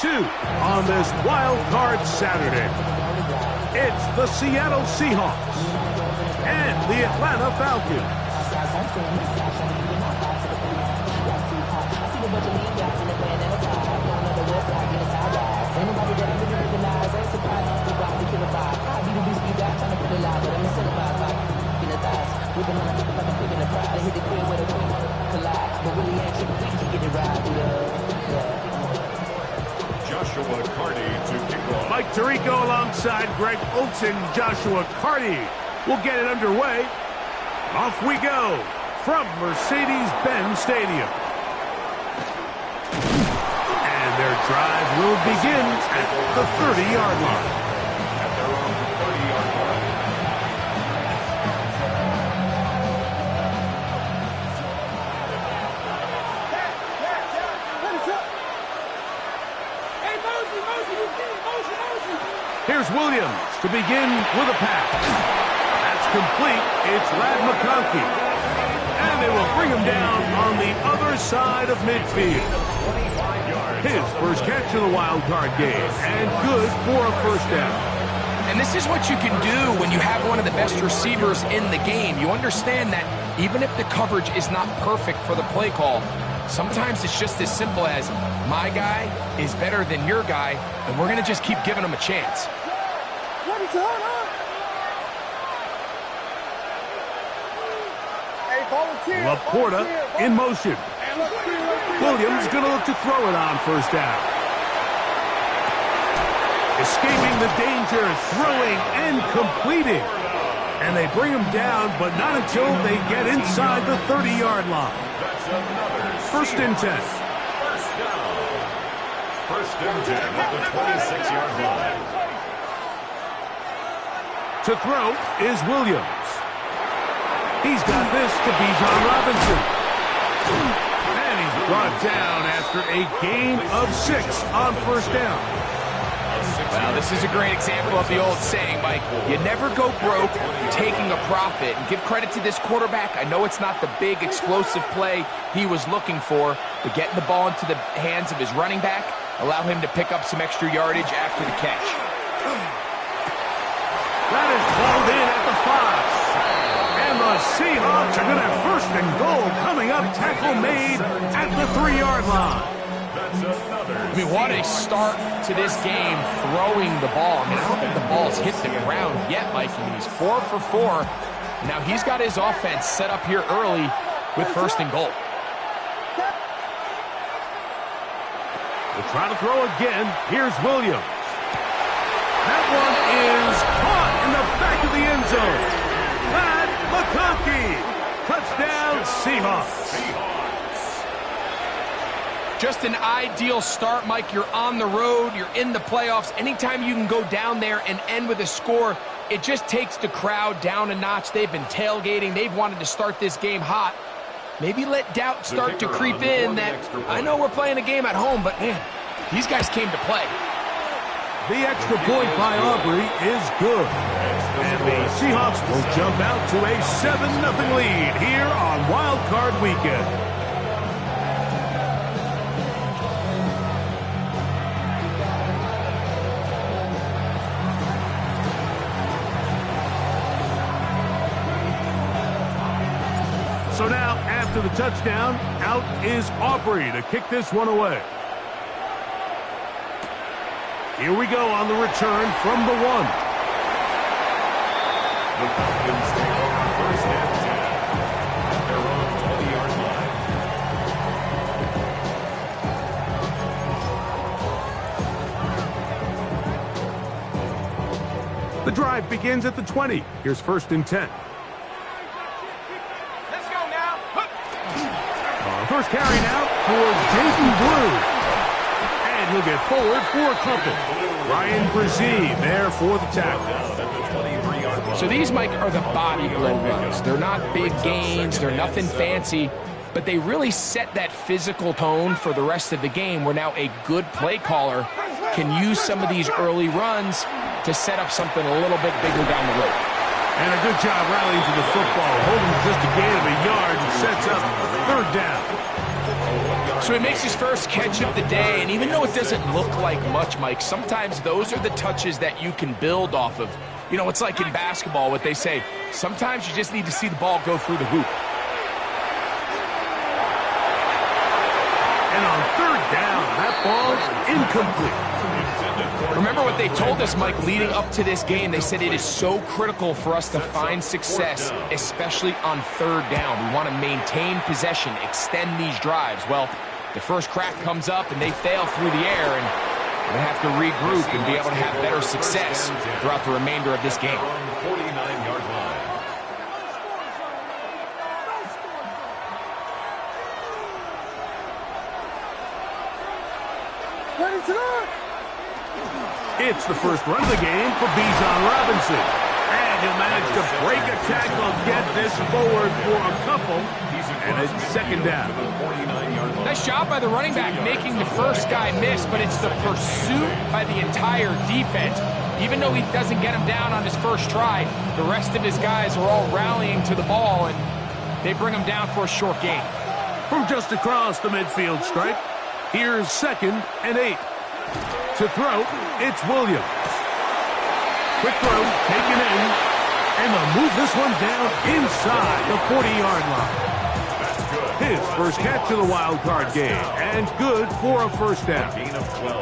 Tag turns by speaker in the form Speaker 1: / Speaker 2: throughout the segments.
Speaker 1: 2 on this Wild Card Saturday. It's the Seattle Seahawks and the Atlanta Falcons.
Speaker 2: Joshua Carty to kick off.
Speaker 1: Mike Tirico alongside Greg Olsen. Joshua Carty will get it underway. Off we go from Mercedes-Benz Stadium. And their drive will begin at the 30-yard line.
Speaker 2: At their own 30-yard line.
Speaker 1: Here's Williams to begin with a pass. That's complete. It's Ladd McConkey. And they will bring him down on the other side of midfield. His first catch of the wild card game, and good for a first down.
Speaker 3: And this is what you can do when you have one of the best receivers in the game. You understand that even if the coverage is not perfect for the play call, sometimes it's just as simple as my guy is better than your guy, and we're going to just keep giving him a chance.
Speaker 1: Laporta in motion. Williams going to look to throw it on first down. Escaping the danger, throwing and completing. And they bring him down, but not until they get inside the 30-yard line. First and 10.
Speaker 2: First down. First and 10 at the 26-yard line.
Speaker 1: To throw is Williams. He's got this to Bijan Robinson. And he's brought down after a gain of 6 on first down.
Speaker 3: Well, this is a great example of the old saying, Mike. You never go broke taking a profit. And give credit to this quarterback. I know it's not the big explosive play he was looking for, but getting the ball into the hands of his running back, allow him to pick up some extra yardage after the catch.
Speaker 1: That is called in at the 5. And the Seahawks are going to have first and goal coming up. Tackle made at the 3-yard line.
Speaker 3: I mean, what a start to this game throwing the ball. I mean, I don't think the ball's hit the ground yet, Mike. I mean, he's 4 for 4. Now he's got his offense set up here early with first and goal.
Speaker 1: They'll try to throw again. Here's Williams. That one is caught in the back of the end zone. Ladd McConkey. Touchdown, Seahawks.
Speaker 3: Just an ideal start, Mike. You're on the road. You're in the playoffs. Anytime you can go down there and end with a score, it just takes the crowd down a notch. They've been tailgating. They've wanted to start this game hot. Maybe let doubt start to creep in that I know we're playing a game at home, but man, these guys came to play.
Speaker 1: The extra point by Aubrey is good. And the Seahawks will jump out to a 7-0 lead here on Wild Card Weekend. So now, after the touchdown, out is Aubrey to kick this one away. Here we go on the return from the 1.
Speaker 2: The Falcons take over first and 10 at their own 20-yard line.
Speaker 1: The drive begins at the 20. Here's first and 10. First carry now for Jason Blue. And he'll get forward for a couple. Ryan Brzee there for the tackle.
Speaker 3: So these, Mike, are the body blow runs. They're not big gains. They're nothing fancy. But they really set that physical tone for the rest of the game where now a good play caller can use some of these early runs to set up something a little bit bigger down the road.
Speaker 1: And a good job rallying to the football. Holding just a gain of a yard and sets up third down.
Speaker 3: So he makes his first catch of the day, and even though it doesn't look like much, Mike, sometimes those are the touches that you can build off of. You know, it's like in basketball, what they say, sometimes you just need to see the ball go through the hoop.
Speaker 1: And on third down, that ball incomplete.
Speaker 3: Remember what they told us, Mike, leading up to this game. They said it is so critical for us to find success, especially on third down. We want to maintain possession, extend these drives. Well, the first crack comes up, and they fail through the air, and we're going to have to regroup and be able to have better success throughout the remainder of this game.
Speaker 2: 49-yard line.
Speaker 1: It's the first run of the game for Bijan Robinson. And he'll manage to break a tackle, get this forward for a couple, and it's second down.
Speaker 3: Nice job by the running back making the first guy miss, but it's the pursuit by the entire defense. Even though he doesn't get him down on his first try, the rest of his guys are all rallying to the ball, and they bring him down for a short gain.
Speaker 1: From just across the midfield stripe, here's 2nd and 8. To throw, it's Williams. Quick throw, taken in, and they'll move this one down inside the 40-yard line. His first catch of the wild card game, and good for a first down.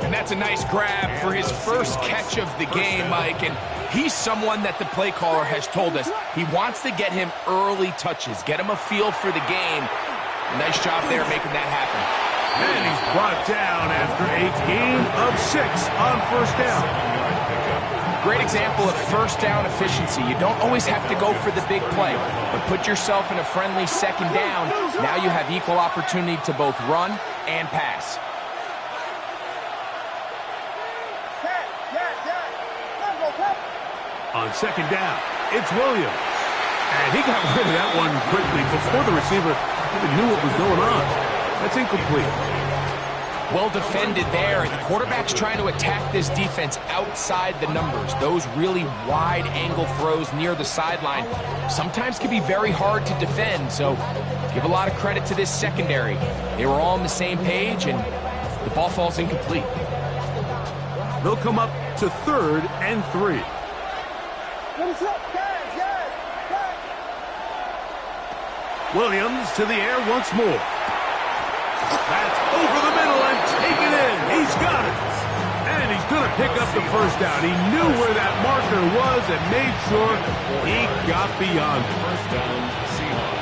Speaker 3: And that's a nice grab for his first catch of the game, Mike, and he's someone that the play caller has told us he wants to get him early touches, get him a feel for the game. Nice job there making that happen.
Speaker 1: And he's brought down after a gain of 6 on first down.
Speaker 3: Great example of first down efficiency. You don't always have to go for the big play, but put yourself in a friendly second down. Now you have equal opportunity to both run and pass.
Speaker 1: On second down, it's Williams. And he got rid of that one quickly before the receiver even knew what was going on. That's incomplete.
Speaker 3: Well defended there. The quarterback's trying to attack this defense outside the numbers. Those really wide angle throws near the sideline sometimes can be very hard to defend. So give a lot of credit to this secondary. They were all on the same page, and the ball falls incomplete.
Speaker 1: They'll come up to 3rd and 3. Williams to the air once more. That's over the middle and taken in. He's got it. And he's going to pick up the first down. He knew where that marker was and made sure he got beyond it.
Speaker 2: First down, Seahawks.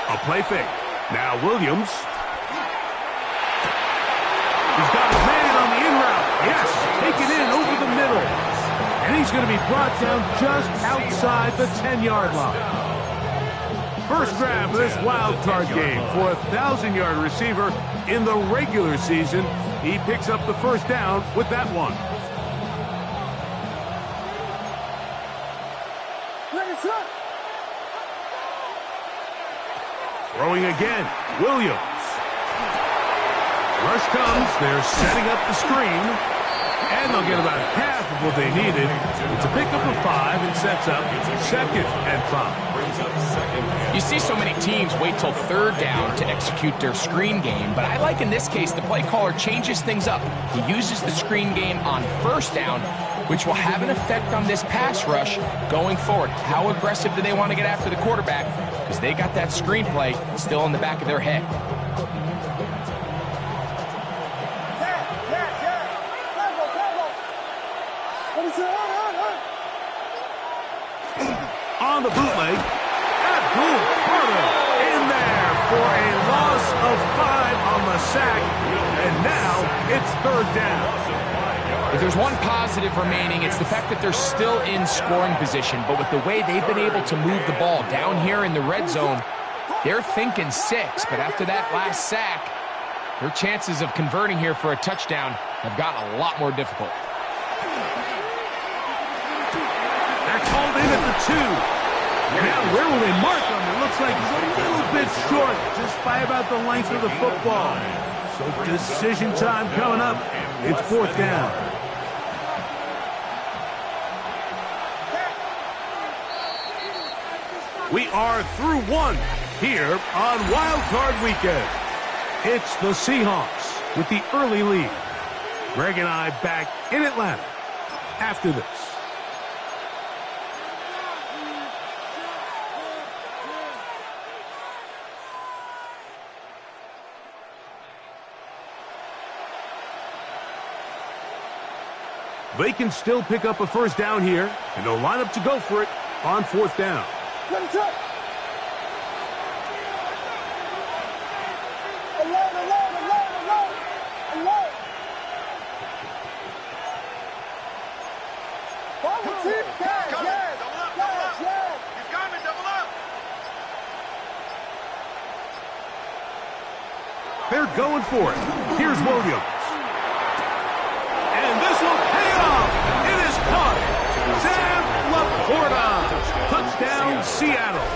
Speaker 1: A play fake. Now Williams. He's got his man on the in route. Yes, taken in over the middle. And he's going to be brought down just outside the 10-yard line. First grab of this wild card game for a 1,000-yard receiver in the regular season. He picks up the first down with that one. Throwing again, Williams. Rush comes, they're setting up the screen, and they'll get about half of what they needed. It's a pickup of 5 and sets up 2nd and 5.
Speaker 3: You see so many teams wait till 3rd down to execute their screen game, but I like in this case the play caller changes things up. He uses the screen game on 1st down, which will have an effect on this pass rush going forward. How aggressive do they want to get after the quarterback? Because they got that screenplay still in the back of their head.
Speaker 1: On the bootleg, Abdul-Carter in there for a loss of 5 on the sack, and now it's 3rd down.
Speaker 3: If there's one positive remaining, it's the fact that they're still in scoring position, but with the way they've been able to move the ball down here in the red zone, they're thinking 6, but after that last sack, their chances of converting here for a touchdown have gotten a lot more difficult.
Speaker 1: They're called in at the 2. Now, where will they mark him? It looks like he's a little bit short, just by about the length of the football. So decision time coming up. It's 4th down. We are through one here on Wild Card Weekend. It's the Seahawks with the early lead. Greg and I back in Atlanta after this. They can still pick up a first down here, and they'll line up to go for it on 4th down. They're going for it. Here's Williams. And this will pay off. It is caught. Sam Laporta. Touchdown, Seattle.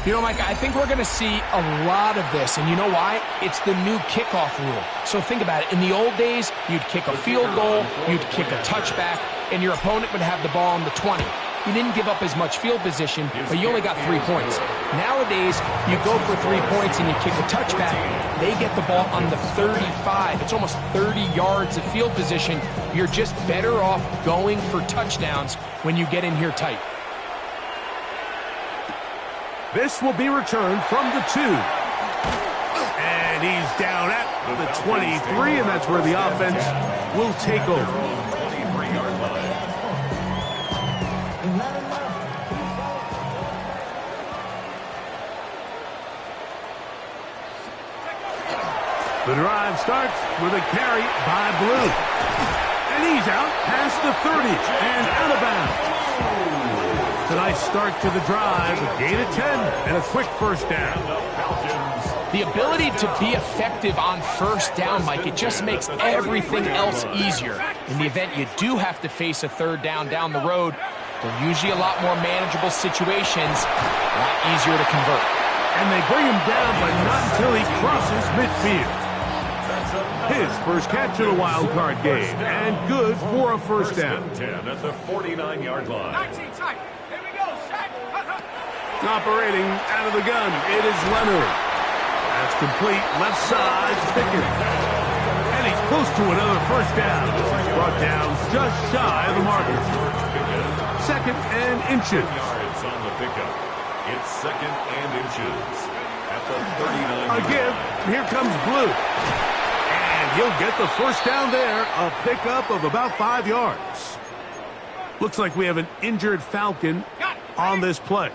Speaker 3: You know, Mike, I think we're going to see a lot of this, and you know why? It's the new kickoff rule. So think about it. In the old days, you'd kick a field goal, you'd kick a touchback, and your opponent would have the ball on the 20. You didn't give up as much field position, but you only got 3 points. Nowadays, you go for 3 points and you kick a touchback. They get the ball on the 35. It's almost 30 yards of field position. You're just better off going for touchdowns when you get in here tight.
Speaker 1: This will be returned from the 2. And he's down at the 23, and that's where the offense will take over. The drive starts with a carry by Blue. And he's out past the 30 and out of bounds. It's a nice start to the drive, a gain of 10 and a quick first down.
Speaker 3: The ability to be effective on first down, Mike, it just makes everything else easier. In the event you do have to face a 3rd down the road, they're usually a lot more manageable situations, a lot easier to convert.
Speaker 1: And they bring him down, but not until he crosses midfield. His first catch of the wild card game, and good for a first down.
Speaker 2: 10 at the 49-yard line.
Speaker 1: Operating out of the gun, it is Leonard. That's complete, left side, Pickens. And he's close to another first down. He's brought down just shy of the marker. 2nd and inches.
Speaker 2: Yards on the pickup. It's 2nd and inches at the 39.
Speaker 1: A give. Here comes Blue. And he'll get the first down there. A pickup of about 5 yards. Looks like we have an injured Falcon on this play.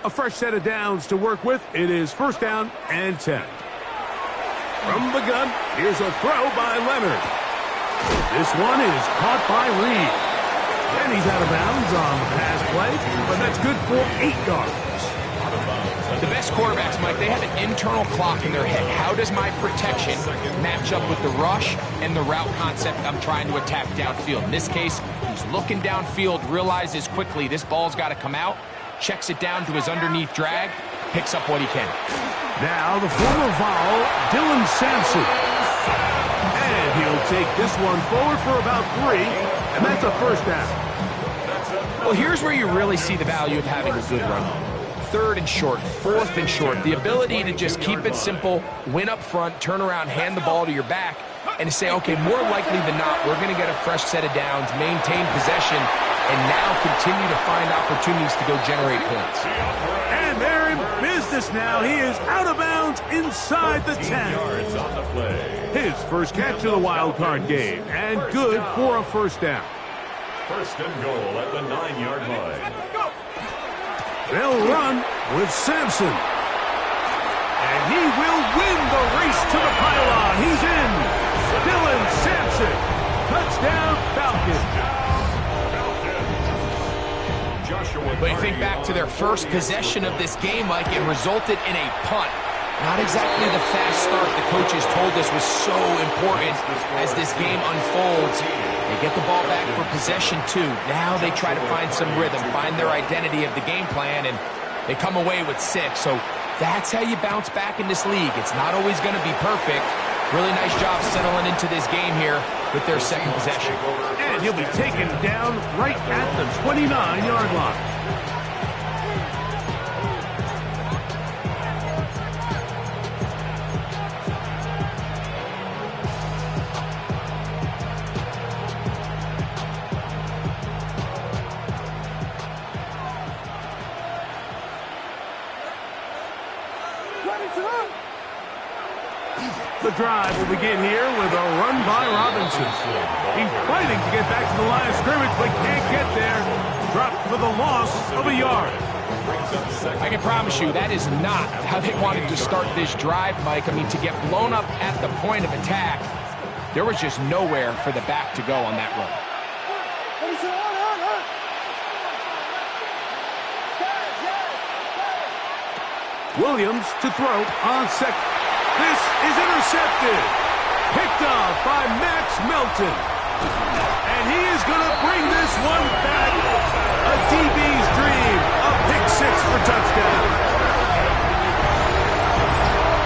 Speaker 1: A fresh set of downs to work with. It is first down and 10. From the gun, here's a throw by Leonard. This one is caught by Reed. And he's out of bounds on the pass play, but that's good for 8 yards.
Speaker 3: The best quarterbacks, Mike, they have an internal clock in their head. How does my protection match up with the rush and the route concept I'm trying to attack downfield? In this case, he's looking downfield, realizes quickly this ball's got to come out, checks it down to his underneath drag, picks up what he can.
Speaker 1: Now the former Vol, Dylan Sampson. And he'll take this one forward for about 3, and that's a first down.
Speaker 3: Well, here's where you really see the value of having a good run. 3rd and short, 4th and short. The ability to just keep it simple, win up front, turn around, hand the ball to your back, and say, okay, more likely than not, we're going to get a fresh set of downs, maintain possession, and now continue to find opportunities to go generate points.
Speaker 1: And they're in business now. He is out of bounds inside the 10.
Speaker 2: Yards on the play.
Speaker 1: His first catch of the wild card game, and good for a first down.
Speaker 2: First and goal at the 9-yard line.
Speaker 1: They'll run with Sampson. And he will win the race to the pylon. He's in. Dylan Sampson. Touchdown, Falcons.
Speaker 3: But you think back to their first possession of this game, Mike, it resulted in a punt. Not exactly the fast start the coaches told us was so important as this game unfolds. They get the ball back for possession 2. Now they try to find some rhythm, find their identity of the game plan, and they come away with 6. So that's how you bounce back in this league. It's not always going to be perfect. Really nice job settling into this game here with their second possession.
Speaker 1: And he'll be taken down right at the 29-yard line. The drive will begin here with a run by Robinson. He's fighting to get back to the line of scrimmage, but can't get there. Dropped for the loss of a yard.
Speaker 3: I can promise you that is not how they wanted to start this drive, Mike. I mean, to get blown up at the point of attack, there was just nowhere for the back to go on that run.
Speaker 1: Williams to throw on second. This is intercepted. Picked off by Max Melton. And he is going to bring this one back. A DB's dream. A pick 6 for touchdown.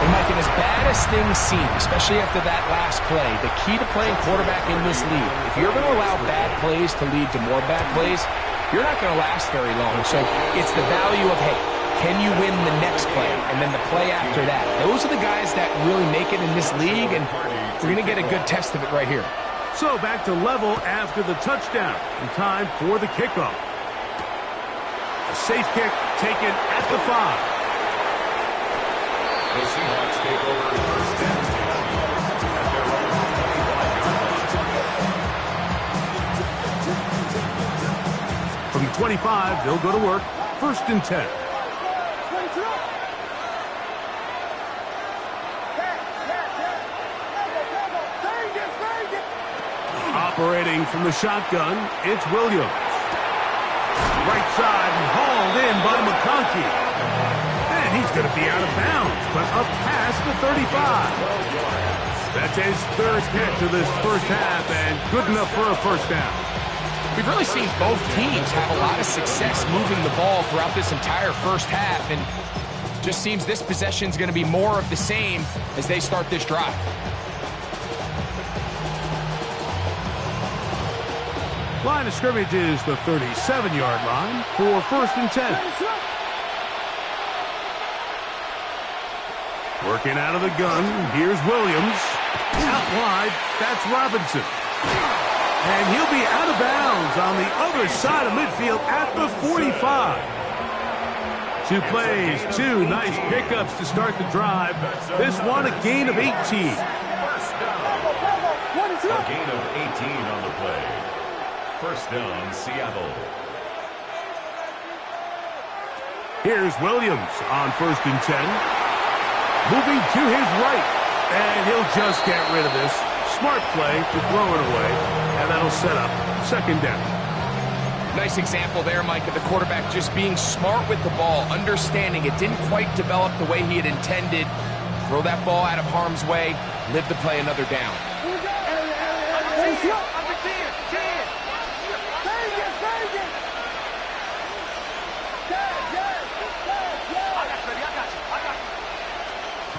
Speaker 3: And Mike, and as bad as things seem, especially after that last play, the key to playing quarterback in this league, if you're going to allow bad plays to lead to more bad plays, you're not going to last very long. So it's the value of, hey, can you win the next play and then the play after that? Those are the guys that really make it in this league, and we're going to get a good test of it right here.
Speaker 1: So back to level after the touchdown, and time for the kickoff. A safe kick taken at the 5.
Speaker 2: The Seahawks take over first and 10 at their own 25 yard line.
Speaker 1: From the 25, they'll go to work. First and 10. Operating from the shotgun, it's Williams. Right side and hauled in by McConkey. And he's going to be out of bounds, but up past the 35. That's his third catch of this first half, and good enough for a first down.
Speaker 3: We've really seen both teams have a lot of success moving the ball throughout this entire first half, and just seems this possession is going to be more of the same as they start this drive.
Speaker 1: Line of scrimmage is the 37-yard line for first and 10. Working out of the gun, here's Williams. Out wide, that's Robinson. And he'll be out of bounds on the other side of midfield at the 45. 2 plays, 2 nice pickups to start the drive. This one a gain of 18.
Speaker 2: A gain of 18 on the play. First down, Seattle.
Speaker 1: Here's Williams on first and 10. Moving to his right. And he'll just get rid of this. Smart play to throw it away. And that'll set up second down.
Speaker 3: Nice example there, Mike, of the quarterback just being smart with the ball, understanding it didn't quite develop the way he had intended. Throw that ball out of harm's way, live to play another down.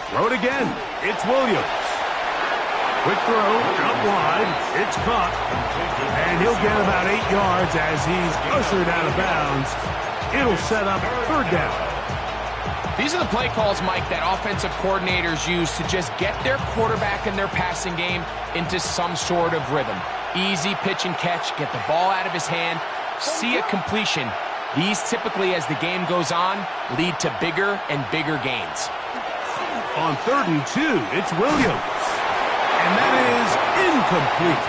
Speaker 1: Throw it again. It's Williams. Quick throw, out wide. It's caught. And he'll get about 8 yards as he's ushered out of bounds. It'll set up third down.
Speaker 3: These are the play calls, Mike, that offensive coordinators use to just get their quarterback and their passing game into some sort of rhythm. Easy pitch and catch, get the ball out of his hand, see a completion. These typically, as the game goes on, lead to bigger and bigger gains.
Speaker 1: On third and 2, it's Williams. And that is incomplete.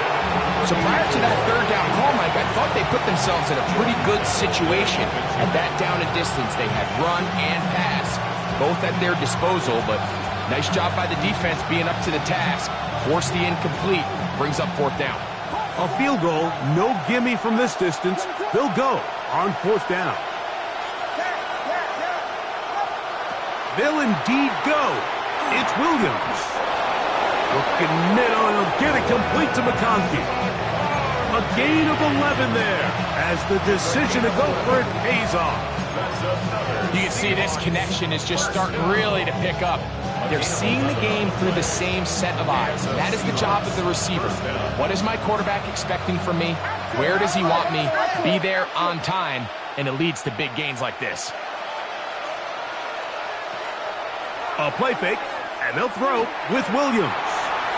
Speaker 3: So prior to that third down call, Mike, I thought they put themselves in a pretty good situation. At that down and distance, they had run and pass, both at their disposal, but nice job by the defense being up to the task. Force the incomplete, brings up fourth down.
Speaker 1: A field goal, no gimme from this distance. They'll go on fourth down. They'll indeed go. It's Williams. Looking middle, and he'll get it complete to McConkey. A gain of 11 there as the decision to go for it pays off.
Speaker 3: You can see this connection is just starting really to pick up. They're seeing the game through the same set of eyes, and that is the job of the receiver. What is my quarterback expecting from me? Where does he want me? Be there on time, and it leads to big gains like this.
Speaker 1: A play fake, and they'll throw with Williams.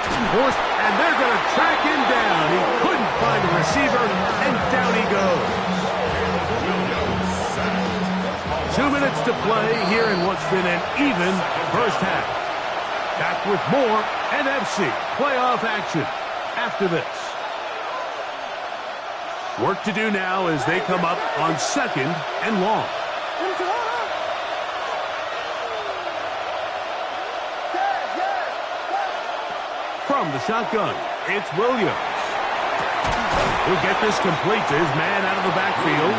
Speaker 1: Forced, and they're going to track him down. He couldn't find a receiver, and down he goes. 2 minutes to play here in what's been an even first half. Back with more NFC playoff action after this. Work to do now as they come up on 2nd and long. From the shotgun, it's Williams. He'll get this complete to his man out of the backfield.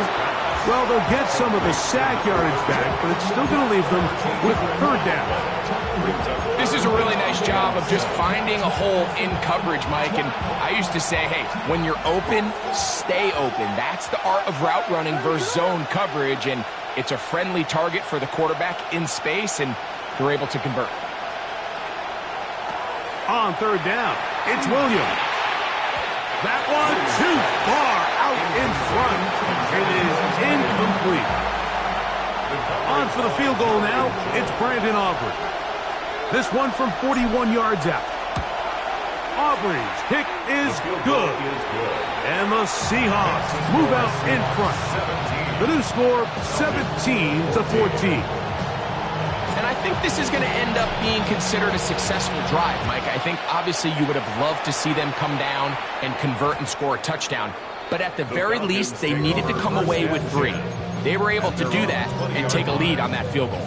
Speaker 1: Well, they'll get some of the sack yardage back, but it's still going to leave them with 3rd down.
Speaker 3: This is a really nice job of just finding a hole in coverage, Mike. And I used to say, hey, when you're open, stay open. That's the art of route running versus zone coverage, and it's a friendly target for the quarterback in space, and they're able to convert.
Speaker 1: On 3rd down, it's Williams. That one too far out in front. It is incomplete. On for the field goal now, it's Brandon Aubrey. This one from 41 yards out. Aubrey's kick is good. And the Seahawks move out in front. The new score, 17-14.
Speaker 3: And I think this is going to end up being considered a successful drive, Mike. I think obviously you would have loved to see them come down and convert and score a touchdown. But at the very least, they needed to come away with 3. They were able to do that and take a lead on that field goal.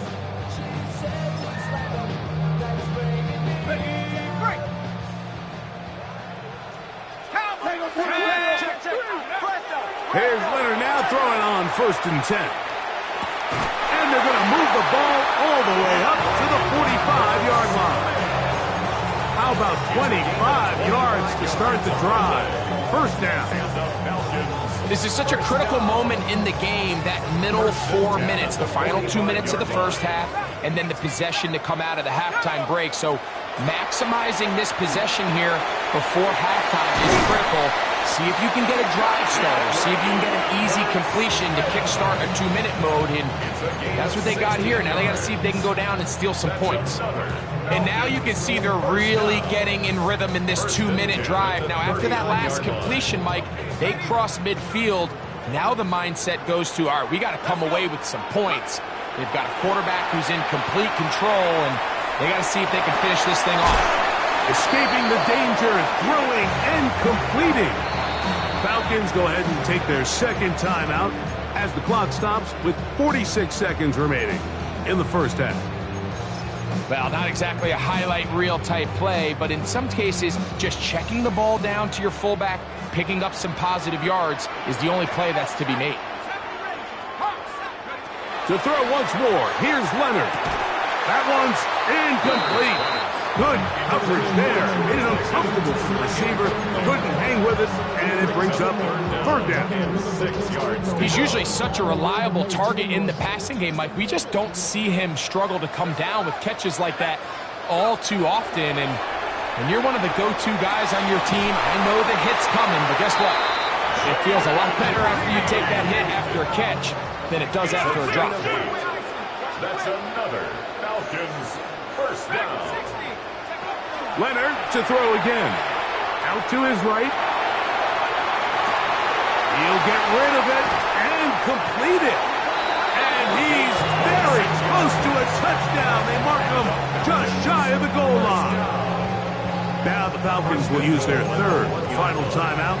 Speaker 1: Here's Leonard now throwing on 1st and 10. And they're going to move the ball all the way up to the 45-yard line. How about 25 yards to start the drive? 1st down.
Speaker 3: This is such a critical moment in the game, that middle 4 minutes, the final 2 minutes of the first half, and then the possession to come out of the halftime break. So maximizing this possession here before halftime is critical. See if you can get a drive starter. See if you can get an easy completion to kickstart a 2-minute mode, and that's what they got here. Now they got to see if they can go down and steal some points. And now you can see they're really getting in rhythm in this 2-minute drive. Now after that last completion, Mike, they cross midfield. Now the mindset goes to, all right, we got to come away with some points. They've got a quarterback who's in complete control, and they got to see if they can finish this thing off.
Speaker 1: Escaping the danger, throwing and completing. Falcons go ahead and take their 2nd timeout as the clock stops with 46 seconds remaining in the first half.
Speaker 3: Well, not exactly a highlight reel type play, but in some cases, just checking the ball down to your fullback, picking up some positive yards is the only play that's to be made.
Speaker 1: To throw once more, here's Leonard. That one's incomplete. Good coverage there. It is uncomfortable for the receiver. Couldn't hang with it, and it brings up 3rd down.
Speaker 2: 6 yards.
Speaker 3: He's usually such a reliable target in the passing game, Mike. We just don't see him struggle to come down with catches like that all too often. And you're one of the go-to guys on your team. I know the hit's coming, but guess what? It feels a lot better after you take that hit after a catch than it does after a drop.
Speaker 2: That's another Falcons 1st down.
Speaker 1: Leonard to throw again. Out to his right. He'll get rid of it and complete it. And he's very close to a touchdown. They mark him just shy of the goal line. Now the Falcons will use their 3rd and final timeout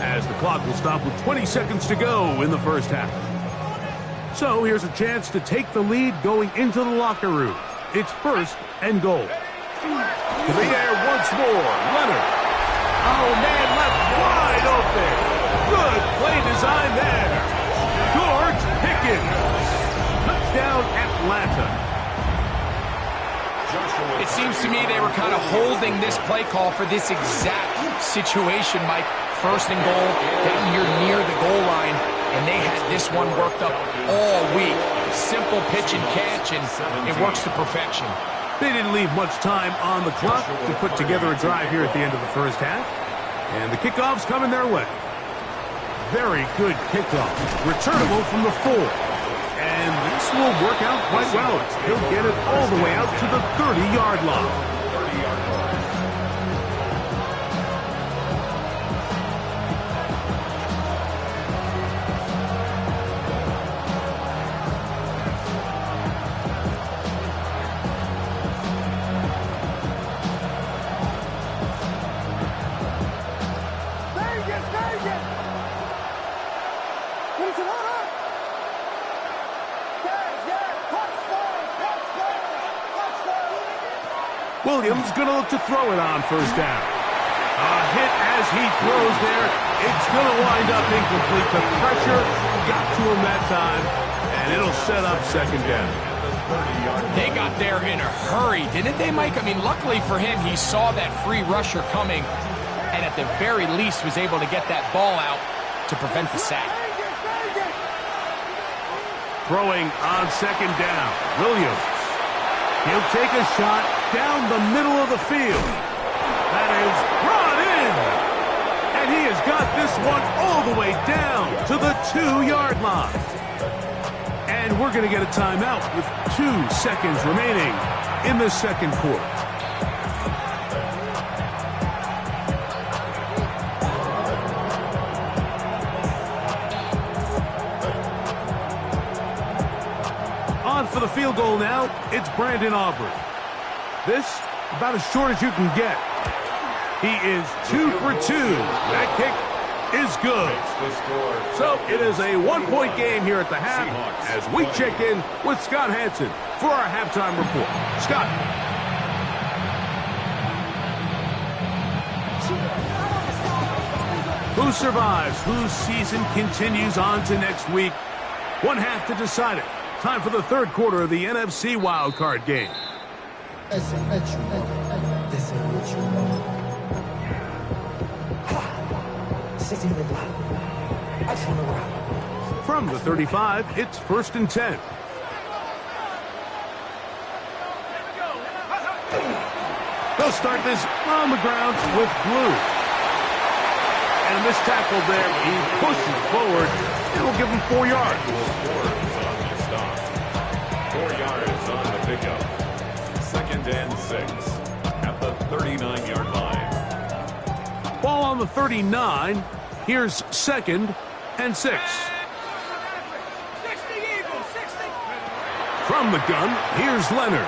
Speaker 1: as the clock will stop with 20 seconds to go in the first half. So here's a chance to take the lead going into the locker room. It's 1st and goal. To the air once more, Leonard. Oh, man, left wide open. Good play design there. George Pickens. Touchdown, Atlanta.
Speaker 3: It seems to me they were kind of holding this play call for this exact situation, Mike. first and goal down here near the goal line, and they had this one worked up all week. Simple pitch and catch, and it works to perfection.
Speaker 1: They didn't leave much time on the clock to put together a drive here at the end of the first half. And the kickoff's coming their way. Very good kickoff. Returnable from the 4. And this will work out quite well. He'll get it all the way out to the 30-yard line. Williams going to look to throw it on first down. A hit as he throws there. It's going to wind up incomplete. The pressure got to him that time, and it'll set up second down.
Speaker 3: They got there in a hurry, didn't they, Mike? I mean, luckily for him, he saw that free rusher coming, and at the very least was able to get that ball out to prevent the sack.
Speaker 1: Throwing on second down, Williams. He'll take a shot down the middle of the field. That is brought in. And he has got this one all the way down to the 2-yard line. And we're going to get a timeout with 2 seconds remaining in the second quarter. On for the field goal now, it's Brandon Aubrey. This, about as short as you can get. He is 2 for 2. That kick is good. So it is a 1-point game here at the half as we check in with Scott Hanson for our halftime report. Scott. Who survives? Whose season continues on to next week? One half to decide it. Time for the third quarter of the NFC wildcard game. From the 35, it's 1st and 10. They'll start this on the ground with Blue. And a missed tackle there. He pushes forward. It will give him 4 yards.
Speaker 2: 4 yards on the pickup. 2nd and 6 at the 39-yard line.
Speaker 1: Ball on the 39. Here's 2nd and 6. From the gun, here's Leonard.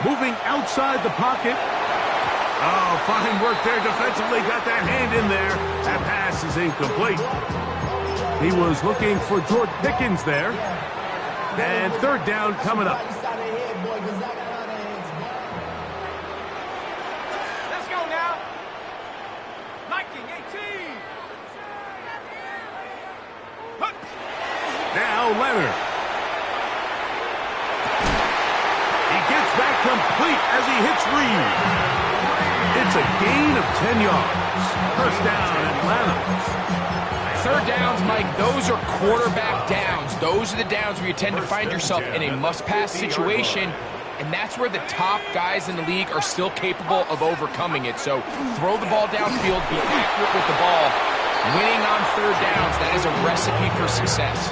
Speaker 1: Moving outside the pocket. Oh, fine work there defensively. Got that hand in there. That pass is incomplete. He was looking for George Pickens there. And 3rd down coming up.
Speaker 4: Let's go now. 1918.
Speaker 1: Now Leonard. He gets that complete as he hits Reed. It's a gain of 10 yards. 1st down, Atlanta.
Speaker 3: 3rd downs, Mike, those are quarterback downs. Those are the downs where you tend to find yourself in a must-pass situation, and that's where the top guys in the league are still capable of overcoming it. So throw the ball downfield, be accurate with the ball. Winning on 3rd downs, that is a recipe for success.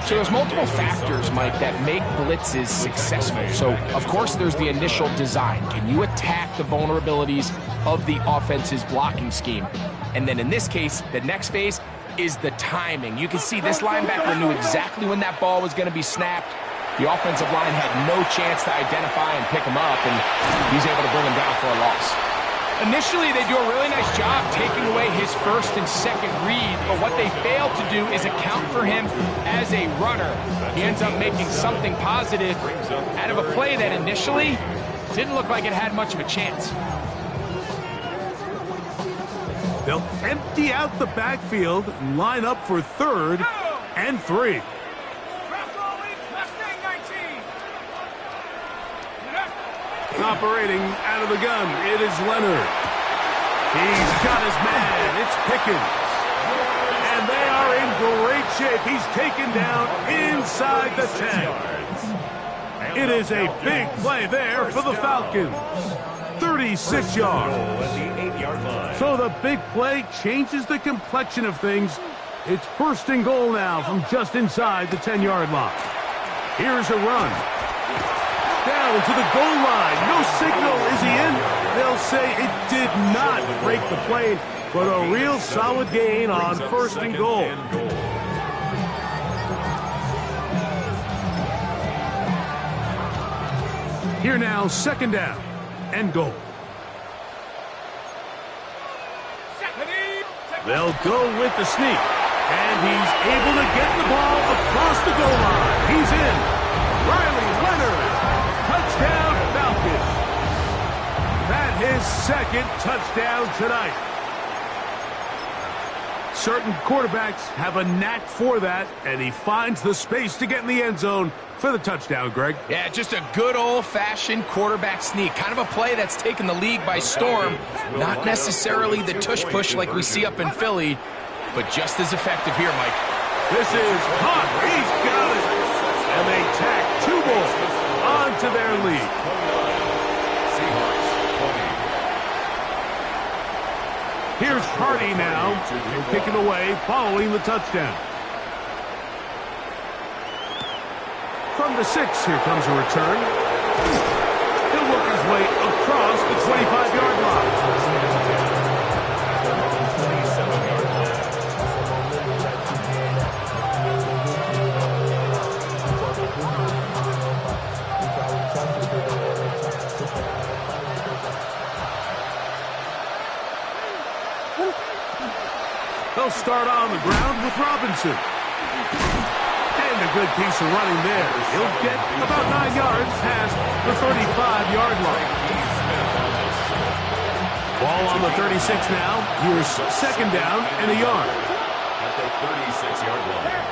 Speaker 3: So there's multiple factors, Mike, that make blitzes successful. So, of course, there's the initial design. Can you attack the vulnerabilities of the offense's blocking scheme? And then in this case, the next phase is the timing. You can see this linebacker knew exactly when that ball was going to be snapped. The offensive line had no chance to identify and pick him up, and he's able to bring him down for a loss. Initially, they do a really nice job taking away his 1st and 2nd read, but what they fail to do is account for him as a runner. He ends up making something positive out of a play that initially didn't look like it had much of a chance.
Speaker 1: They'll empty out the backfield and line up for 3rd and 3. Operating out of the gun, it is Leonard. He's got his man. It's Pickens. And they are in great shape. He's taken down inside the 10. It is a big play there for the Falcons. 36 yards. So the big play changes the complexion of things. It's first and goal now from just inside the 10-yard line. Here's a run. Down to the goal line. No signal. Is he in? They'll say it did not break the play, but a real solid gain on first and goal. Here now, second down and goal. They'll go with the sneak, and he's able to get the ball across the goal line. He's in. Riley Leonard, touchdown Falcons. That his second touchdown tonight. Certain quarterbacks have a knack for that, and he finds the space to get in the end zone for the touchdown, Greg.
Speaker 3: Yeah, just a good old-fashioned quarterback sneak. Kind of a play that's taken the league by storm. Not necessarily the tush-push like we see up in Philly, but just as effective here, Mike.
Speaker 1: This is hot. He's got it. And they tack two more onto their lead. Here's Hardy now. He'll kick it away following the touchdown. From the 6, here comes a return. He'll work his way across the 25-yard line. They'll start on the ground with Robinson. And a good piece of running there. He'll get about 9 yards past the 35-yard line. Ball on the 36 now. Here's second down and a yard.
Speaker 2: At the 36-yard line.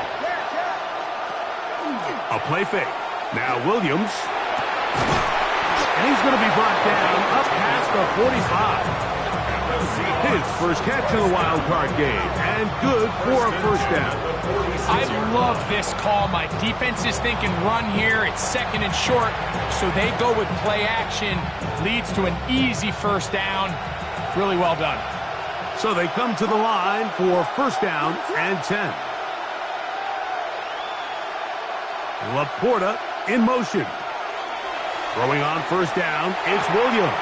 Speaker 1: A play fake. Now Williams. And he's going to be brought down up past the 45. His first catch in the wild card game, and good for a first down.
Speaker 3: I love this call. My defense is thinking run here. It's second and short, so they go with play action. Leads to an easy first down. Really well done.
Speaker 1: So they come to the line for first down and 10. Laporta in motion. Throwing on first down, it's Williams.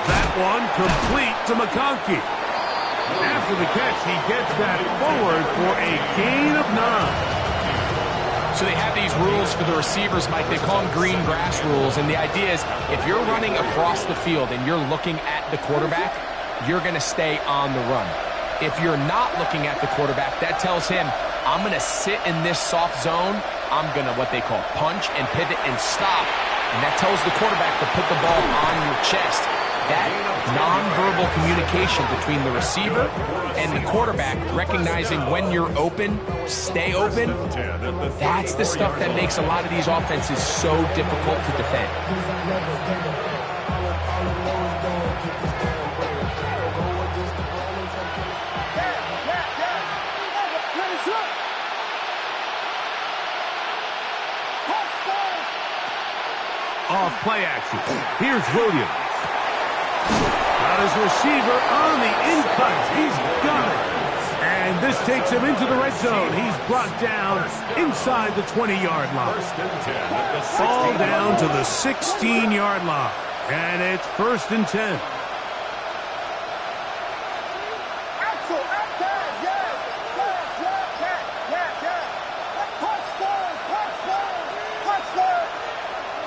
Speaker 1: That one complete to McConkey. After the catch, he gets that forward for a gain of 9.
Speaker 3: So they have these rules for the receivers, Mike. They call them green grass rules. And the idea is if you're running across the field and you're looking at the quarterback, you're going to stay on the run. If you're not looking at the quarterback, that tells him, I'm going to sit in this soft zone. I'm going to what they call punch and pivot and stop. And that tells the quarterback to put the ball on your chest. That nonverbal communication between the receiver and the quarterback, recognizing when you're open, stay open, that's the stuff that makes a lot of these offenses so difficult to defend.
Speaker 1: Off play action. Here's Williams. Got his receiver on the in-cut. He's got it. And this takes him into the red zone. He's brought down inside the 20-yard line. Ball down to the 16-yard line. And it's first and 10.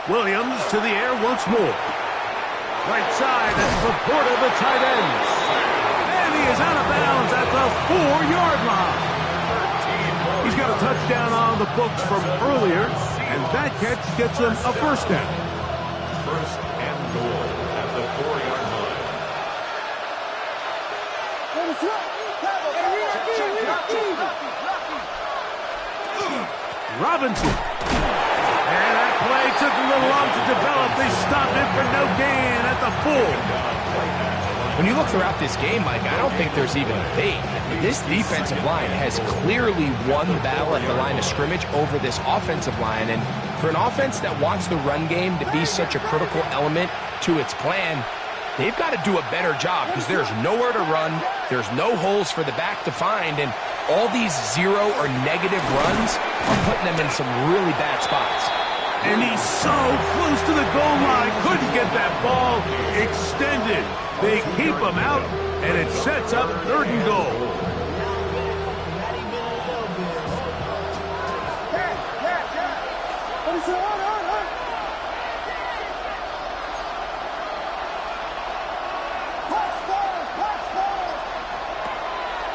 Speaker 1: Williams to the air once more. Right side, that's Laporta, the tight end. And he is out of bounds at the 4-yard line. He's got a touchdown on the books from earlier, and that catch gets him a first down.
Speaker 2: First and goal at the 4-yard line.
Speaker 1: Robinson. And that play took a little long to develop. They stopped it for no gain at the 4.
Speaker 3: When you look throughout this game, Mike, I don't think there's even a debate. This defensive line has clearly won the battle at the line of scrimmage over this offensive line. And for an offense that wants the run game to be such a critical element to its plan, they've got to do a better job because there's nowhere to run. There's no holes for the back to find. And all these zero or negative runs are putting them in some really bad spots.
Speaker 1: And he's so close to the goal line. Couldn't get that ball extended. They keep him out, and it sets up 3rd and goal.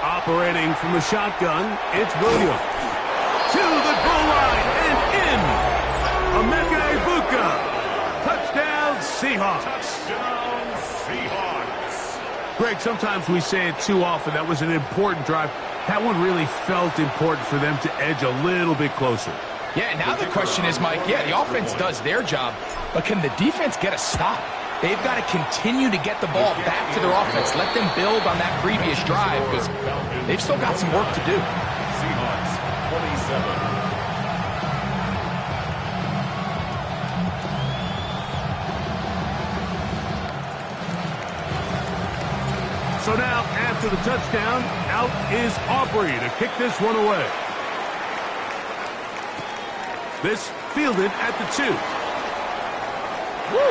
Speaker 1: Operating from the shotgun, it's Williams. To the goal line and in. Emeka Egbuka. Touchdown, Seahawks.
Speaker 2: Touchdown, Seahawks.
Speaker 1: Greg, sometimes we say it too often. That was an important drive. That one really felt important for them to edge a little bit closer.
Speaker 3: Yeah, now the question is, Mike, yeah, the offense does their job, but can the defense get a stop? They've got to continue to get the ball back to their offense. Let them build on that previous drive because they've still got some work to do.
Speaker 2: Seahawks, 27.
Speaker 1: So now, after the touchdown, out is Aubrey to kick this one away. This fielded at the 2. Woo!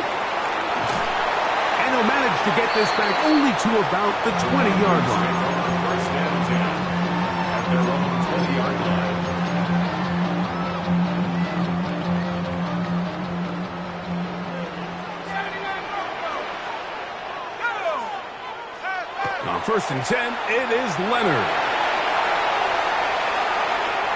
Speaker 1: And he'll manage to get this back only to about the 20-yard line.
Speaker 2: First and 10 at their own 20-yard line.
Speaker 1: On 1st and 10, it is Leonard.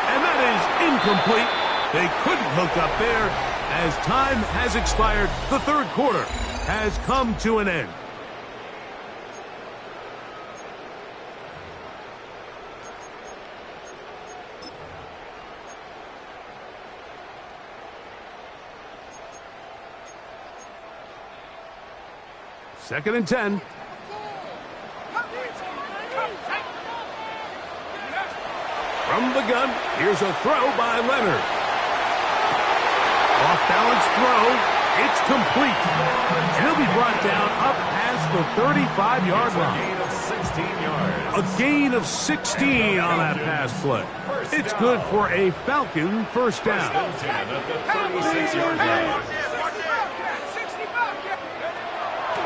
Speaker 1: And that is incomplete. They couldn't hook up there as time has expired. The 3rd quarter has come to an end. Second and 10. From the gun, here's a throw by Leonard. Off-balance throw. It's complete. And he'll be brought down up past the 35-yard line.
Speaker 2: Gain of 16 yards.
Speaker 1: A gain of 16 on that pass play. It's good for a Falcon first down.
Speaker 2: First and 10 at the 36-yard line.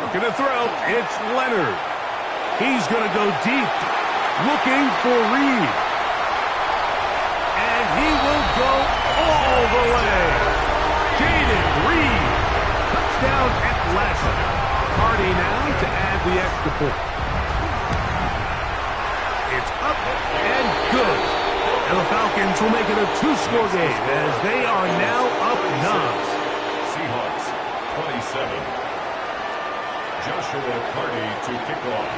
Speaker 1: Looking to throw. It's Leonard. He's going to go deep. Looking for Reed. And he will go all the way. Jaden Reed. Touchdown Atlanta. Hardy now to add the extra point. It's up and good. And the Falcons will make it a 2-score game as they are now up 9.
Speaker 2: Seahawks, 27. Joshua Carty to kick off.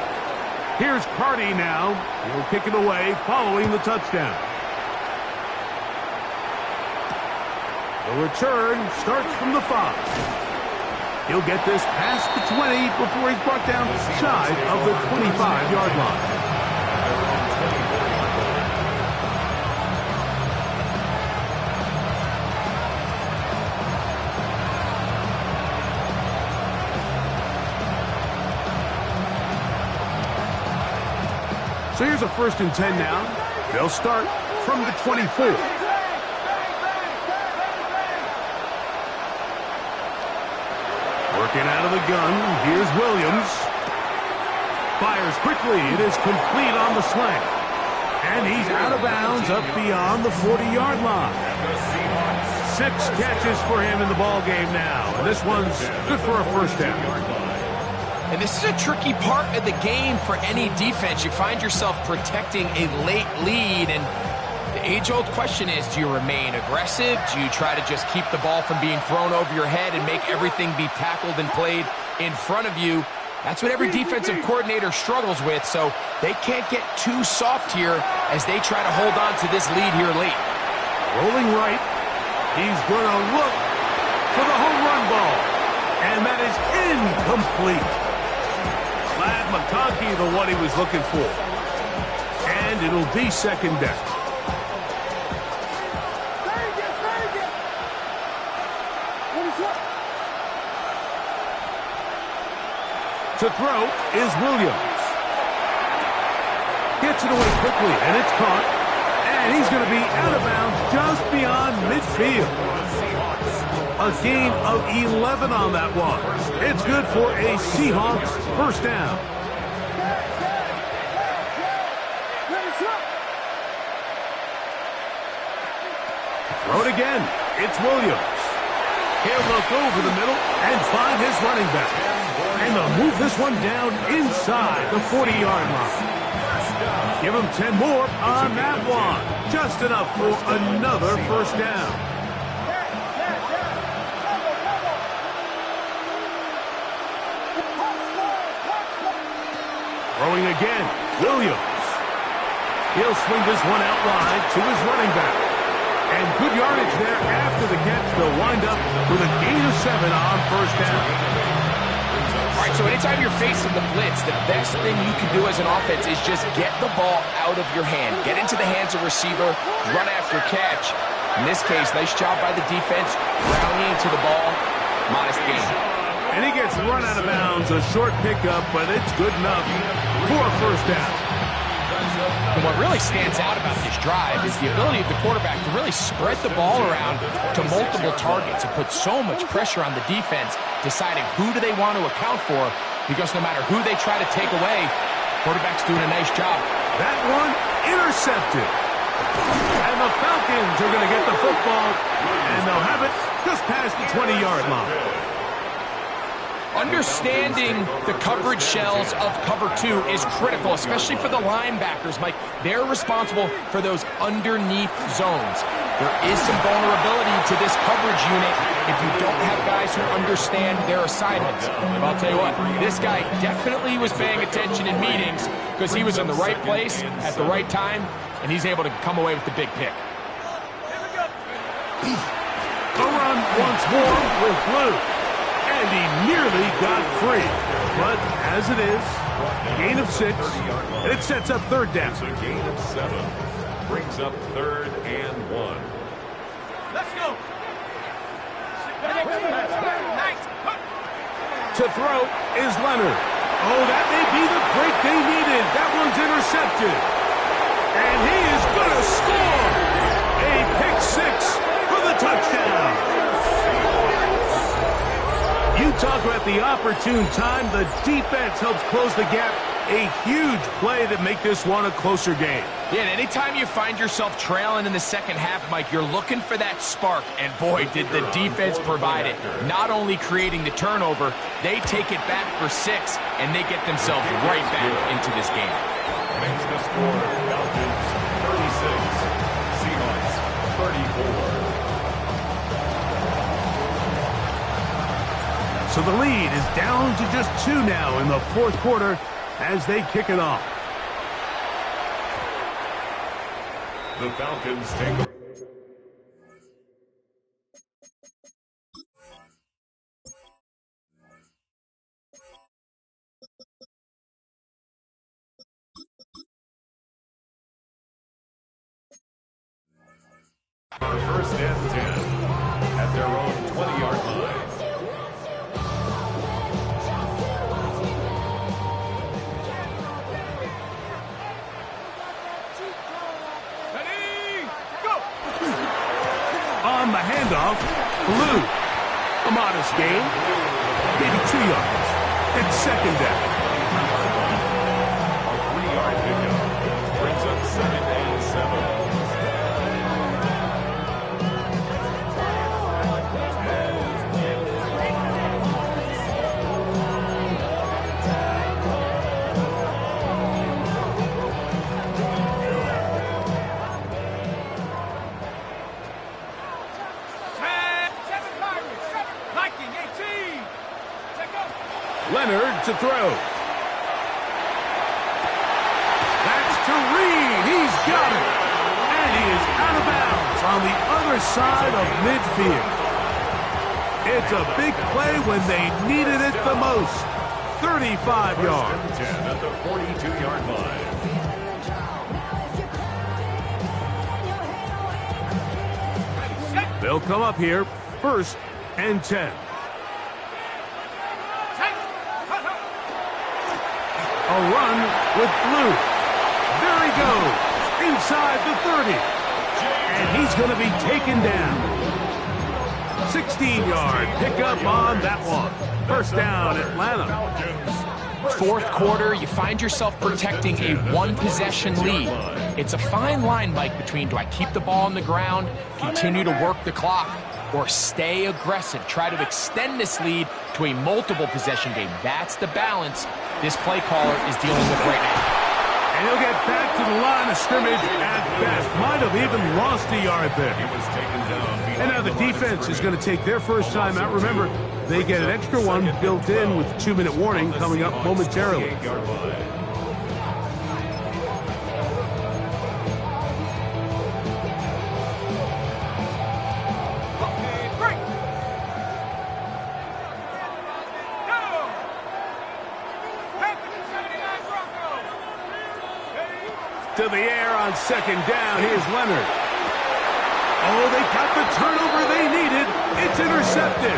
Speaker 1: Here's Carty now. He'll kick it away following the touchdown. The return starts from the 5. He'll get this past the 20 before he's brought down shy of the 25-yard line. So here's a 1st and 10 now. They'll start from the 24. Working out of the gun, here's Williams. Fires quickly, it is complete on the slant. And he's out of bounds up beyond the 40-yard line. 6 catches for him in the ball game now. And this one's good for a first down.
Speaker 3: And this is a tricky part of the game for any defense. You find yourself protecting a late lead, and the age-old question is, do you remain aggressive? Do you try to just keep the ball from being thrown over your head and make everything be tackled and played in front of you? That's what every defensive coordinator struggles with, so they can't get too soft here as they try to hold on to this lead here late.
Speaker 1: Rolling right. He's going to look for the home run ball, and that is incomplete. Last Ladd McConkey the one he was looking for. And it'll be second down. To throw is Williams. Gets it away quickly, and it's caught. And he's going to be out of bounds just beyond midfield. A gain of 11 on that one. It's good for a Seahawks first down. Throw it again. It's Williams. He'll look over the middle and find his running back. And they'll move this one down inside the 40-yard line. Give him 10 more on that one. Just enough for another first down. Throwing again, Williams. He'll swing this one out wide to his running back. And good yardage there after the catch. They'll wind up with a gain of 7 on first down.
Speaker 3: All right, so anytime you're facing the blitz, the best thing you can do as an offense is just get the ball out of your hand. Get into the hands of receiver, run after catch. In this case, nice job by the defense, rallying to the ball. Modest gain.
Speaker 1: And he gets run out of bounds, a short pickup, but it's good enough for a first down.
Speaker 3: And what really stands out about this drive is the ability of the quarterback to really spread the ball around to multiple targets and put so much pressure on the defense, deciding who do they want to account for, because no matter who they try to take away, quarterback's doing a nice job.
Speaker 1: That one intercepted. And the Falcons are going to get the football, and they'll have it just past the 20-yard line.
Speaker 3: Understanding the coverage shells of cover 2 is critical, especially for the linebackers, Mike. They're responsible for those underneath zones. There is some vulnerability to this coverage unit if you don't have guys who understand their assignments. But I'll tell you what, this guy definitely was paying attention in meetings because he was in the right place at the right time, and he's able to come away with the big pick.
Speaker 1: A run once more with Blue. And he nearly got free. But as it is, gain of 6, and it sets up third down.
Speaker 2: It's a gain of 7. Brings up 3rd and 1.
Speaker 4: Let's go.
Speaker 1: To throw is Leonard. Oh, that may be the break they needed. That one's intercepted. And he is going to score. A pick 6 for the touchdown. You talk about the opportune time. The defense helps close the gap. A huge play to make this one a closer game.
Speaker 3: Yeah, and anytime you find yourself trailing in the second half, Mike, you're looking for that spark. And boy, did the defense provide it. Not only creating the turnover, they take it back for 6, and they get themselves right back into this game.
Speaker 2: Makes the score Falcons 36, Seahawks 34.
Speaker 1: So the lead is down to just 2 now in the fourth quarter as they kick it off.
Speaker 2: The Falcons take a first and 10 at their own 20-yard line.
Speaker 1: On the handoff, Blue. A modest gain, maybe 2 yards. It's second down.
Speaker 2: A 3-yard pickup brings up 2nd and 7.
Speaker 1: Leonard to throw. That's to Reed. He's got it. And he is out of bounds on the other side of midfield. It's a big play when they needed it the most. 35 yards.
Speaker 2: 10 at the 42-yard line.
Speaker 1: They'll come up here, 1st and 10. A run with Blue. There he goes, inside the 30. And he's going to be taken down. 16-yard pickup on that one. 1st down, Atlanta.
Speaker 3: 4th quarter, you find yourself protecting a one-possession lead. It's a fine line, Mike, between do I keep the ball on the ground, continue to work the clock, or stay aggressive, try to extend this lead to a multiple-possession game. That's the balance this play caller is dealing with right now.
Speaker 1: And he'll get back to the line of scrimmage at best. Might have even lost a yard there.
Speaker 2: He was taken down.
Speaker 1: And now the defense is going to take their first time out. Remember, they get an extra one built in with 2-minute warning coming up momentarily. To the air on 2nd down. Here's Leonard. Oh, they got the turnover they needed. It's intercepted.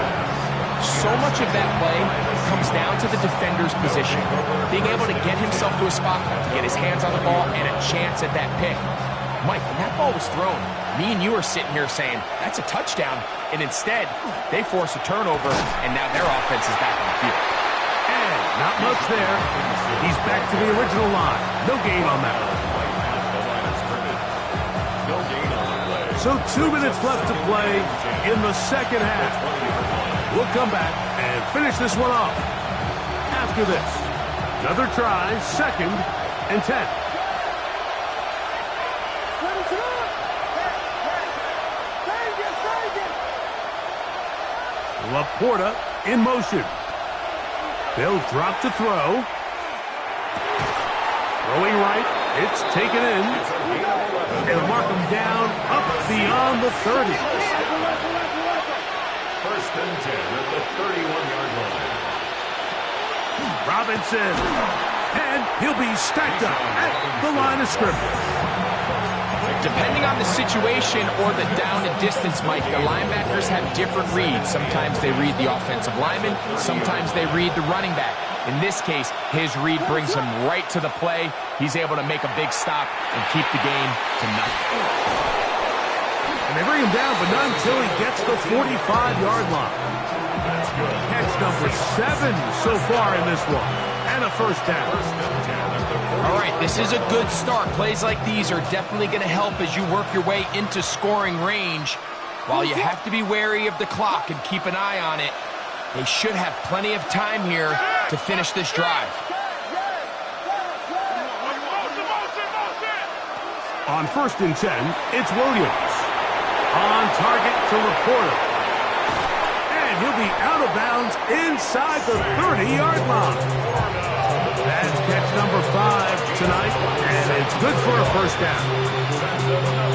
Speaker 3: So much of that play comes down to the defender's position. Being able to get himself to a spot, to get his hands on the ball, and a chance at that pick. Mike, when that ball was thrown, me and you are sitting here saying, that's a touchdown. And instead, they force a turnover, and now their offense is back on the field.
Speaker 1: And not much there. He's back to the original line. No gain on that one. So 2 minutes left to play in the 2nd half. We'll come back and finish this one off. After this, another try, 2nd and 10. Laporta in motion. They'll drop to throw. Throwing right, it's taken in. They'll mark him down up beyond the 30.
Speaker 2: 1st and 10 at the 31-yard line.
Speaker 1: Robinson. And he'll be stacked up at the line of scrimmage.
Speaker 3: Depending on the situation or the down and distance, Mike, the linebackers have different reads. Sometimes they read the offensive lineman. Sometimes they read the running back. In this case, his read brings him right to the play. He's able to make a big stop and keep the game to nothing.
Speaker 1: And they bring him down, but not until he gets the 45-yard line. Catch number 7 so far in this one. And a 1st down.
Speaker 3: All right, this is a good start. Plays like these are definitely going to help as you work your way into scoring range. While you have to be wary of the clock and keep an eye on it, they should have plenty of time here to finish this drive.
Speaker 1: On 1st and 10, it's Williams. On target to Laporta. And he'll be out of bounds inside the 30-yard line. That's catch number 5 tonight, and it's good for a 1st down.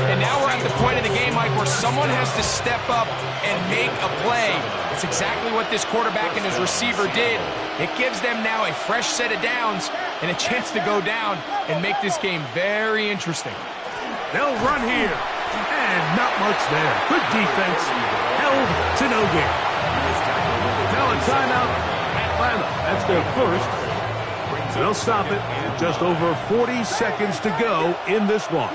Speaker 3: And now we're at the point of the game, Mike, where someone has to step up and make a play. It's exactly what this quarterback and his receiver did. It gives them now a fresh set of downs and a chance to go down and make this game very interesting.
Speaker 1: They'll run here, and not much there. Good defense, held to no gain. Now a timeout, Atlanta. That's their 1st. They'll stop it. Just over 40 seconds to go in this one.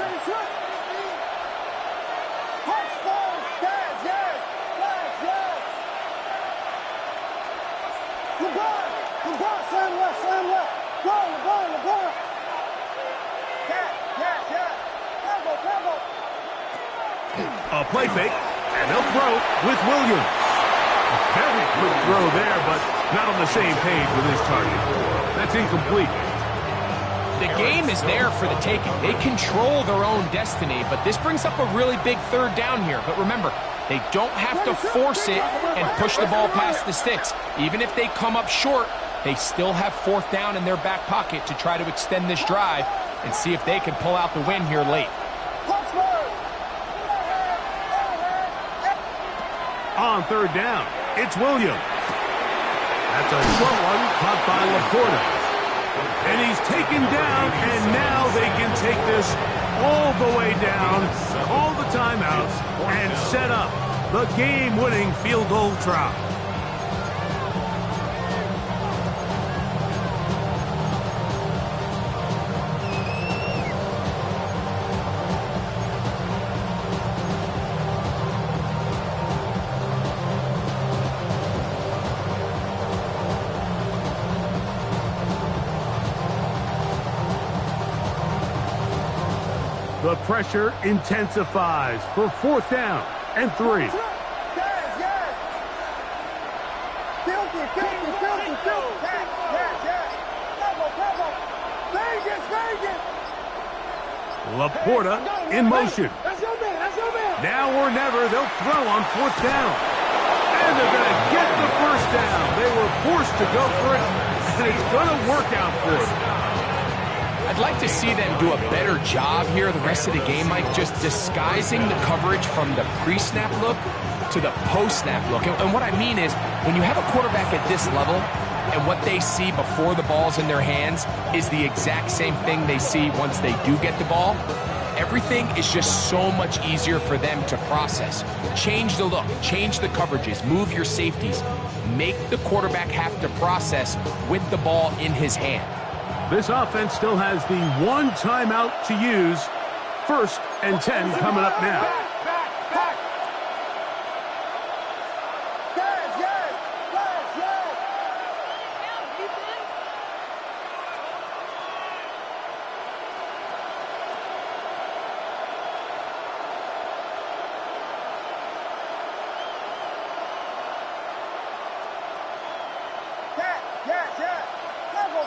Speaker 1: A play fake, and they'll throw with Williams. A very quick throw there, but not on the same page with his target. That's incomplete.
Speaker 3: The game is there for the taking. They control their own destiny, but this brings up a really big 3rd down here. But remember, they don't have to force it and push the ball past the sticks. Even if they come up short, they still have 4th down in their back pocket to try to extend this drive and see if they can pull out the win here late.
Speaker 1: On 3rd down, it's Williams. That's a short one caught by Laporta. And he's taken down, and now they can take this all the way down, call the timeouts, and set up the game-winning field goal try. The pressure intensifies for 4th down and 3.
Speaker 5: Yes, yes. Filthy. Yes. Cover. Vegas.
Speaker 1: Laporta in motion.
Speaker 5: That's your man.
Speaker 1: Now or never, they'll throw on 4th down. And they're going to get the first down. They were forced to go for it, and it's going to work out for them.
Speaker 3: I'd like to see them do a better job here the rest of the game, Mike, just disguising the coverage from the pre-snap look to the post-snap look. And what I mean is, when you have a quarterback at this level and what they see before the ball's in their hands is the exact same thing they see once they do get the ball, everything is just so much easier for them to process. Change the look, change the coverages, move your safeties. Make the quarterback have to process with the ball in his hand.
Speaker 1: This offense still has the one timeout to use. 1st and 10 coming up now.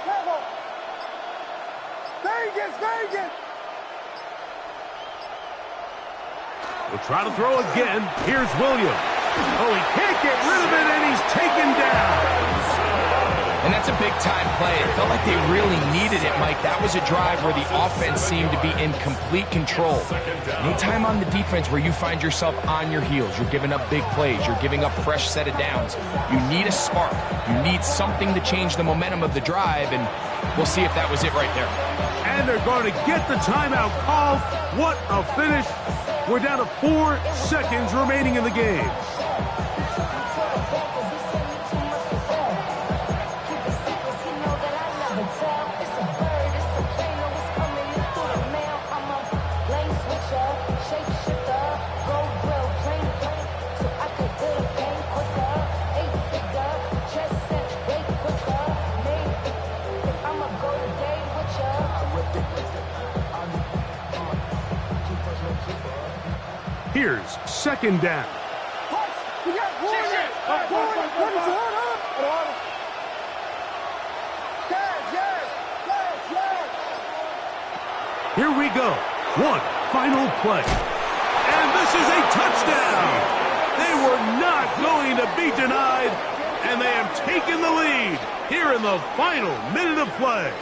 Speaker 5: Cover. Vegas.
Speaker 1: We'll try to throw again. Here's Williams. Oh, he can't get rid of it, and he's taken down.
Speaker 3: And that's a big-time play. It felt like they really needed it, Mike. That was a drive where the offense seemed to be in complete control. Anytime on the defense where you find yourself on your heels, you're giving up big plays, you're giving up fresh set of downs, you need a spark. You need something to change the momentum of the drive, and we'll see if that was it right there.
Speaker 1: And they're going to get the timeout called. What a finish. We're down to 4 seconds remaining in the game. Here's 2nd down. Here we go. One final play. And this is a touchdown. They were not going to be denied, and they have taken the lead here in the final minute of play.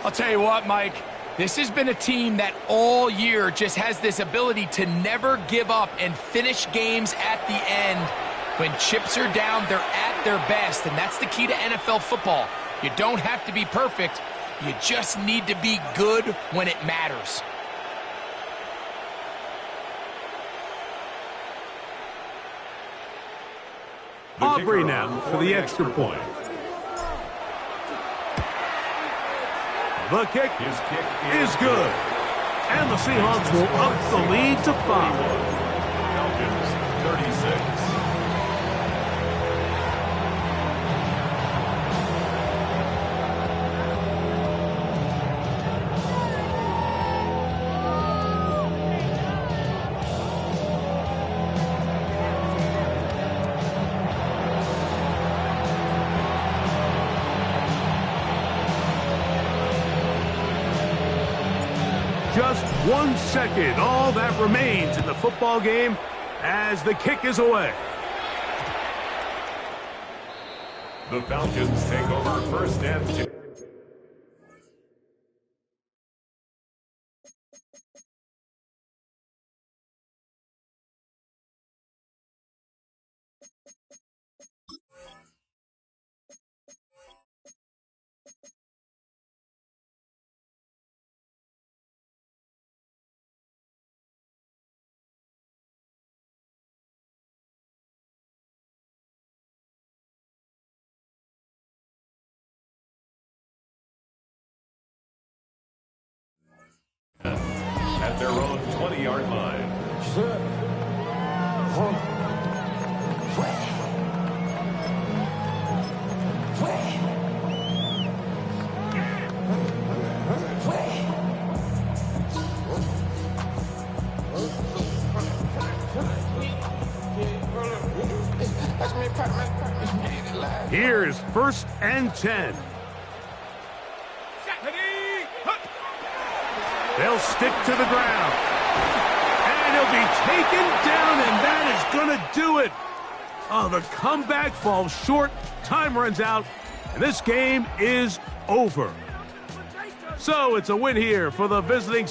Speaker 3: I'll tell you what, Mike. This has been a team that all year just has this ability to never give up and finish games at the end. When chips are down, they're at their best, and that's the key to NFL football. You don't have to be perfect. You just need to be good when it matters.
Speaker 1: Aubrey now for the extra point. The kick is good. And the Seahawks will up the lead to 5.
Speaker 2: Falcons, 36.
Speaker 1: Just 1 second, all that remains in the football game as the kick is away.
Speaker 2: The Falcons take over 1st and 10. at their own 20-yard line.
Speaker 1: Here's 1st and 10. They'll stick to the ground. And he'll be taken down, and that is going to do it. Oh, the comeback falls short. Time runs out, and this game is over. So it's a win here for the visiting